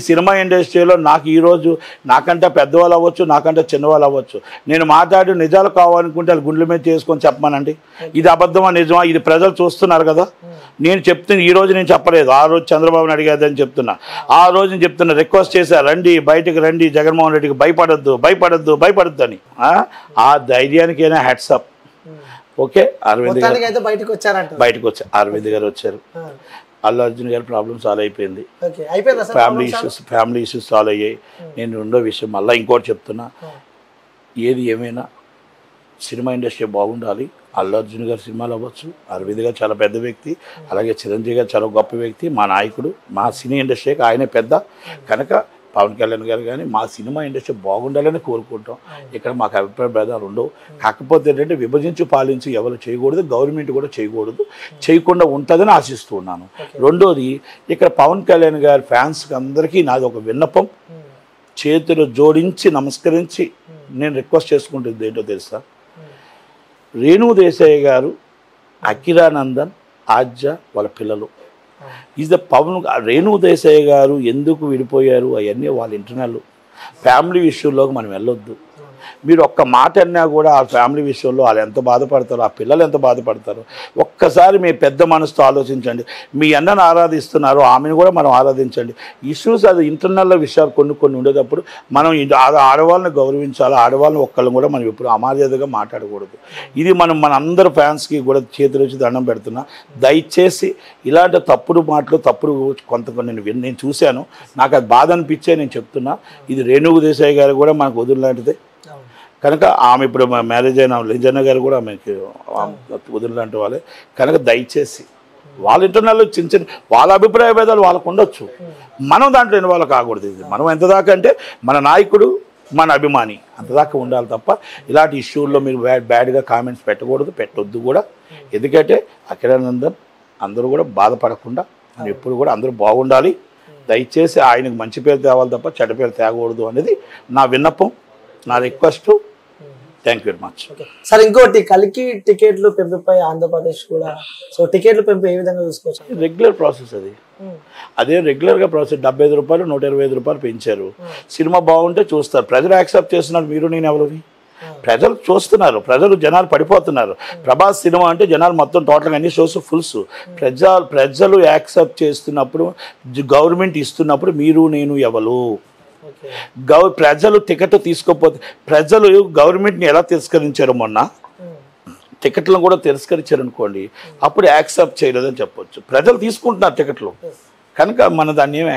Cinema ఇండస్ట్రీలో నాకు ఈరోజు నాకంటే పెద్దవాళ్ళు అవ్వచ్చు, నాకంటే చిన్నవాళ్ళు అవ్వచ్చు, నేను మాట్లాడి నిజాలు కావాలనుకుంటే వాళ్ళు గుండెల మీద చేసుకొని చెప్పమానండి. ఇది అబద్ధమా నిజమా ఇది ప్రజలు చూస్తున్నారు కదా. నేను చెప్తున్నా, ఈ రోజు నేను చెప్పలేదు, ఆ రోజు చంద్రబాబుని అడిగేదని చెప్తున్నా, ఆ రోజు నేను చెప్తున్నా, రిక్వెస్ట్ చేశా, రండి బయటకు రండి, జగన్మోహన్ రెడ్డికి భయపడొద్దు భయపడొద్దు భయపడొద్దు అని. ఆ ధైర్యానికైనా హ్యాట్సప్. ఓకే, అరవింద్ గారు బయటకు వచ్చారు, అరవింద్ గారు వచ్చారు, అల్లు అర్జున్ గారి ప్రాబ్లమ్ సాల్వ్ అయిపోయింది, ఫ్యామిలీ ఇష్యూస్ సాల్వ్ అయ్యాయి. నేను రెండో విషయం మళ్ళీ ఇంకోటి చెప్తున్నా, ఏది ఏమైనా సినిమా ఇండస్ట్రీ బాగుండాలి. అల్లు అర్జున్ గారి సినిమాలు అవ్వచ్చు, అరవింద్ గారు చాలా పెద్ద వ్యక్తి, అలాగే చిరంజీవి గారు చాలా గొప్ప వ్యక్తి, మా నాయకుడు, మా సినీ ఇండస్ట్రీకి ఆయనే పెద్ద. కనుక పవన్ కళ్యాణ్ గారు కానీ మా సినిమా ఇండస్ట్రీ బాగుండాలని కోరుకుంటాం. ఇక్కడ మాకు అభిప్రాయ భేదాలు ఉండవు. కాకపోతే ఏంటంటే విభజించి పాలించి ఎవరు చేయకూడదు, గవర్నమెంట్ కూడా చేయకూడదు, చేయకుండా ఉంటుందని ఆశిస్తూ ఉన్నాను. రెండోది, ఇక్కడ పవన్ కళ్యాణ్ గారి ఫ్యాన్స్కి అందరికీ నాది ఒక విన్నపం, చేతులు జోడించి నమస్కరించి నేను రిక్వెస్ట్ చేసుకుంటుంది ఏంటో తెలుసా, రేణు దేశాయ్ గారు, అఖిరానందన్, ఆద్య వాళ్ళ పిల్లలు ఈజ్ ద పవన్. రేణు దేశాయ్ గారు ఎందుకు విడిపోయారు అవన్నీ వాళ్ళ ఇంటర్నల్ ఫ్యామిలీ విషయంలోకి మనం వెళ్ళొద్దు. మీరు ఒక్క మాట అన్నా కూడా ఆ ఫ్యామిలీ విషయంలో వాళ్ళు ఎంత బాధపడతారో, ఆ పిల్లలు ఎంత బాధపడతారో ఒక్కసారి మీ పెద్ద మనసుతో ఆలోచించండి. మీ అన్నను ఆరాధిస్తున్నారు, ఆమెను కూడా మనం ఆరాధించండి. ఇష్యూస్ అది ఇంటర్నల్ విషయాలు కొన్ని ఉండేటప్పుడు మనం ఆడవాళ్ళని గౌరవించాలి, ఆడవాళ్ళని ఒక్కళ్ళని కూడా మనం ఎప్పుడు అమర్యాదగా మాట్లాడకూడదు. ఇది మన అందరు ఫ్యాన్స్కి కూడా చేతులు వచ్చి దండం పెడుతున్నా. దయచేసి ఇలాంటి తప్పుడు మాటలు నేను చూశాను, నాకు అది బాధ అనిపించే నేను చెప్తున్నా. ఇది రేణు దేశాయ్ గారు కూడా మనకు వదిలిలాంటిదే కనుక ఆమె ఇప్పుడు మ్యారేజ్ అయిన లింజన్న గారు కూడా ఆమెకి వదిలిలాంటి వాళ్ళే. కనుక దయచేసి వాళ్ళ ఇంటర్నల్ చిన్న వాళ్ళ అభిప్రాయ భేదాలు వాళ్ళకు ఉండొచ్చు, మనం దాంట్లో ఇన్వాల్వ్ కాకూడదు. ఇది మనం ఎంత దాకా అంటే మన నాయకుడు మన అభిమాని అంతదాకా ఉండాలి తప్ప ఇలాంటి ఇష్యూల్లో మీరు బ్యాడ్గా కామెంట్స్ పెట్టొద్దు కూడా. ఎందుకంటే అఖిలానందన్ అందరూ కూడా బాధపడకుండా మనం ఎప్పుడు కూడా అందరూ బాగుండాలి. దయచేసి ఆయనకు మంచి పేరు తేవాలి తప్ప చెడ్డ పేరు తేకూడదు అనేది నా విన్నపం, నా request. Thank you very much. Sir, ఇంకోటి కలికి టికెట్లు పెంపుపై ఆంధ్రప్రదేశ్ కూడా టికెట్లు పెంపు ఏ విధంగా చూసుకోవచ్చు? రెగ్యులర్ ప్రాసెస్ అదే రెగ్యులర్గా ప్రాసెస్. 75 రూపాయలు 125 రూపాయలు పెంచారు. సినిమా బాగుంటే చూస్తారు, ప్రజలు యాక్సెప్ట్ చేస్తున్నారు. మీరు నేను ఎవరిని ప్రజలు చూస్తున్నారు, జనాలు పడిపోతున్నారు. ప్రభాస్ సినిమా అంటే జనాలు మొత్తం టోటల్గా అన్ని షోస్ ఫుల్స్. ప్రజలు యాక్సెప్ట్ చేస్తున్నప్పుడు, గవర్నమెంట్ ఇస్తున్నప్పుడు మీరు నేను ఎవరు ప్రజలు టికెట్ తీసుకోకపోతే ప్రజలు గవర్నమెంట్ని ఎలా తిరస్కరించారు, మొన్న టికెట్లను కూడా తిరస్కరించారు అనుకోండి, అప్పుడు యాక్సెప్ట్ చేయలేదని చెప్పొచ్చు. ప్రజలు తీసుకుంటున్నారు టికెట్లు కనుక మన దాన్ని ఏం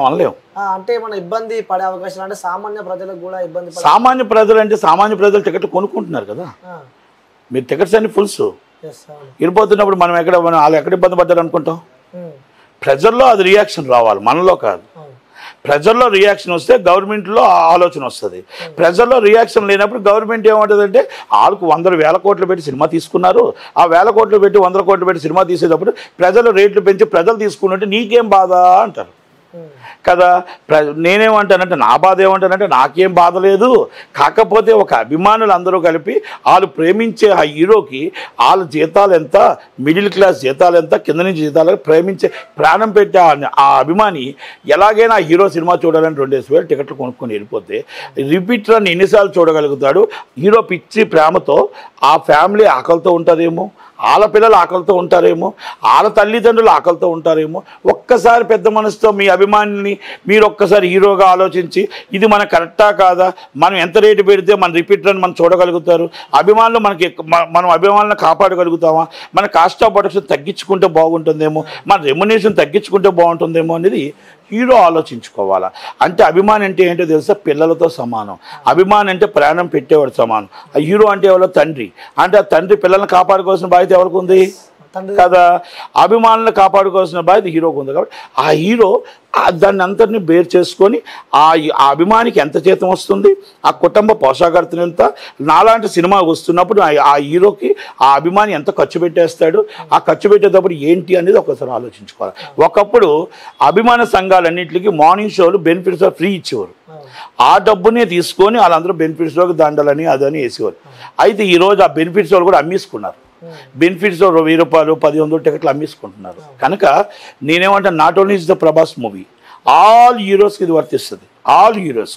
అనలేము. అంటే మన ఇబ్బంది పడే అవకాశాలు అంటే సామాన్య ప్రజలకు కూడా ఇబ్బంది. సామాన్య ప్రజలు టికెట్లు కొనుక్కుంటున్నారు కదా, మీరు టికెట్స్ అన్ని ఫుల్స్ వెళ్ళిపోతున్నప్పుడు మనం వాళ్ళు ఎక్కడ ఇబ్బంది పడ్డారు అనుకుంటాం. ప్రజల్లో అది రియాక్షన్ రావాలి, మనలో కాదు. ప్రజల్లో రియాక్షన్ వస్తే గవర్నమెంట్లో ఆలోచన వస్తుంది. ప్రజల్లో రియాక్షన్ లేనప్పుడు గవర్నమెంట్ ఏమంటుందంటే వాళ్ళకు 100,000 కోట్లు పెట్టి సినిమా తీసుకున్నారు, ఆ 1,000 కోట్లు పెట్టి 100 కోట్లు పెట్టి సినిమా తీసేటప్పుడు ప్రజలు రేట్లు పెంచి ప్రజలు తీసుకున్నట్టు నీకేం బాధ అంటారు కదా. నేనేమంటానంటే నా బాధ ఏమంటానంటే నాకేం బాధ లేదు, కాకపోతే ఒక అభిమానులు అందరూ కలిపి వాళ్ళు ప్రేమించే ఆ హీరోకి వాళ్ళ జీతాలు ఎంత, మిడిల్ క్లాస్ జీతాలు ఎంత, కింద నుంచి జీతాలు ప్రేమించే ప్రాణం పెట్టే ఆ అభిమాని ఎలాగైనా ఆ హీరో సినిమా చూడాలని 2,000 టికెట్లు కొనుక్కొని వెళ్ళిపోతే రిపీట్ రన్ ఎన్నిసార్లు చూడగలుగుతాడు. హీరో పిచ్చి ప్రేమతో ఆ ఫ్యామిలీ ఆకలితో ఉంటుందేమో, వాళ్ళ పిల్లలు ఆకలితో ఉంటారేమో, వాళ్ళ తల్లిదండ్రులు ఆకలితో ఉంటారేమో. ఒక్కసారి పెద్ద మనసుతో మీ అభిమానిని మీరు ఒక్కసారి హీరోగా ఆలోచించి ఇది మన కరెక్టా కాదా, మనం ఎంత రేటు పెడితే మన రిపీట్ రన్ మనం చూడగలుగుతారు, అభిమానులు మనం అభిమానులను కాపాడగలుగుతామా, మన కాస్ట్ ఆఫ్ ప్రొడక్షన్ తగ్గించుకుంటే బాగుంటుందేమో, మన రెమ్యునరేషన్ తగ్గించుకుంటే బాగుంటుందేమో అనేది హీరో ఆలోచించుకోవాలా. అంటే అభిమాని అంటే ఏంటో తెలుసా, పిల్లలతో సమానం. అభిమాని అంటే ప్రాణం పెట్టేవాడు సమానం. ఆ హీరో అంటే ఎవరో తండ్రి, అంటే ఆ తండ్రి పిల్లల్ని కాపాడుకోవాల్సిన బాధ్యత ఎవరికి ఉంది కదా, అభిమానులను కాపాడుకోవాల్సిన బాధ్యత హీరోకి ఉంది. కాబట్టి ఆ హీరో దాన్ని అంతటిని బేర్ చేసుకొని ఆ అభిమానికి ఎంత జీతం వస్తుంది, ఆ కుటుంబ పోషాకర్తను ఎంత, నాలాంటి సినిమా వస్తున్నప్పుడు ఆ హీరోకి ఆ అభిమాని ఎంత ఖర్చు పెట్టేస్తాడు, ఆ ఖర్చు పెట్టేటప్పుడు ఏంటి అనేది ఒకసారి ఆలోచించుకోవాలి. ఒకప్పుడు అభిమాన సంఘాలన్నింటికి మార్నింగ్ షోలు బెనిఫిట్స్ ఫ్రీ ఇచ్చేవారు, ఆ డబ్బునే తీసుకొని వాళ్ళందరూ బెనిఫిట్స్లోకి దండలని అదని వేసేవారు. అయితే ఈరోజు ఆ బెనిఫిట్స్ వాళ్ళు కూడా అమ్మేసుకున్నారు. బెనిఫిట్స్ 1,000 రూపాయలు 1,100 టికెట్లు అమ్మేసుకుంటున్నారు. కనుక నేనేమంటే not only is the Prabhas movie, all హీరోస్కి ఇది వర్తిస్తుంది, ఆల్ హీరోస్.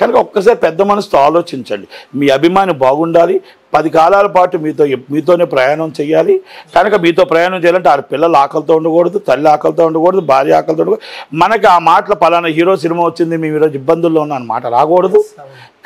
కనుక ఒక్కసారి పెద్ద మనసుతో ఆలోచించండి. మీ అభిమాని బాగుండాలి, 10 కాలాల పాటు మీతోనే ప్రయాణం చేయాలి. కనుక మీతో ప్రయాణం చేయాలంటే ఆ పిల్లలు ఆకలితో ఉండకూడదు, తల్లి ఆకలితో ఉండకూడదు, భార్య ఆకలితో ఉండకూడదు. మనకి ఆ మాటలు పలానా హీరో సినిమా వచ్చింది, మేము ఈరోజు ఇబ్బందుల్లో ఉన్న మాట రాకూడదు.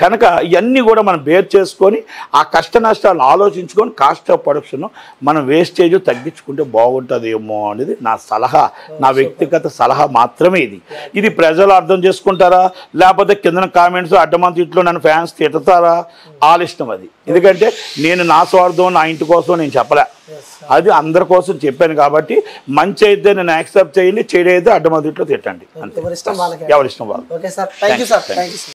కనుక ఇవన్నీ కూడా మనం బేర్ చేసుకొని ఆ కష్ట నష్టాలను ఆలోచించుకొని కాస్ట్ ఆఫ్ ప్రొడక్షన్ మనం వేస్టేజ్ తగ్గించుకుంటే బాగుంటుందేమో అనేది నా సలహా, నా వ్యక్తిగత సలహా మాత్రమే ఇది. ఇది ప్రజలు అర్థం చేసుకుంటారా, లేకపోతే కింద కామెంట్స్ అడ్డమంది ఇంట్లో నన్ను ఫ్యాన్స్ తిడతారా, వాళ్ళ ఇష్టం అది. ఎందుకంటే నేను నా స్వార్థం, నా ఇంటి కోసం నేను చెప్పలే, అది అందరి కోసం చెప్పాను. కాబట్టి మంచి అయితే నేను యాక్సెప్ట్ చేయండి, చెడు అయితే అడ్డమంది ఇంట్లో తిట్టండి, అంతే. ఎవరి ఇష్టం వాళ్ళు. Okay sir, thank you sir.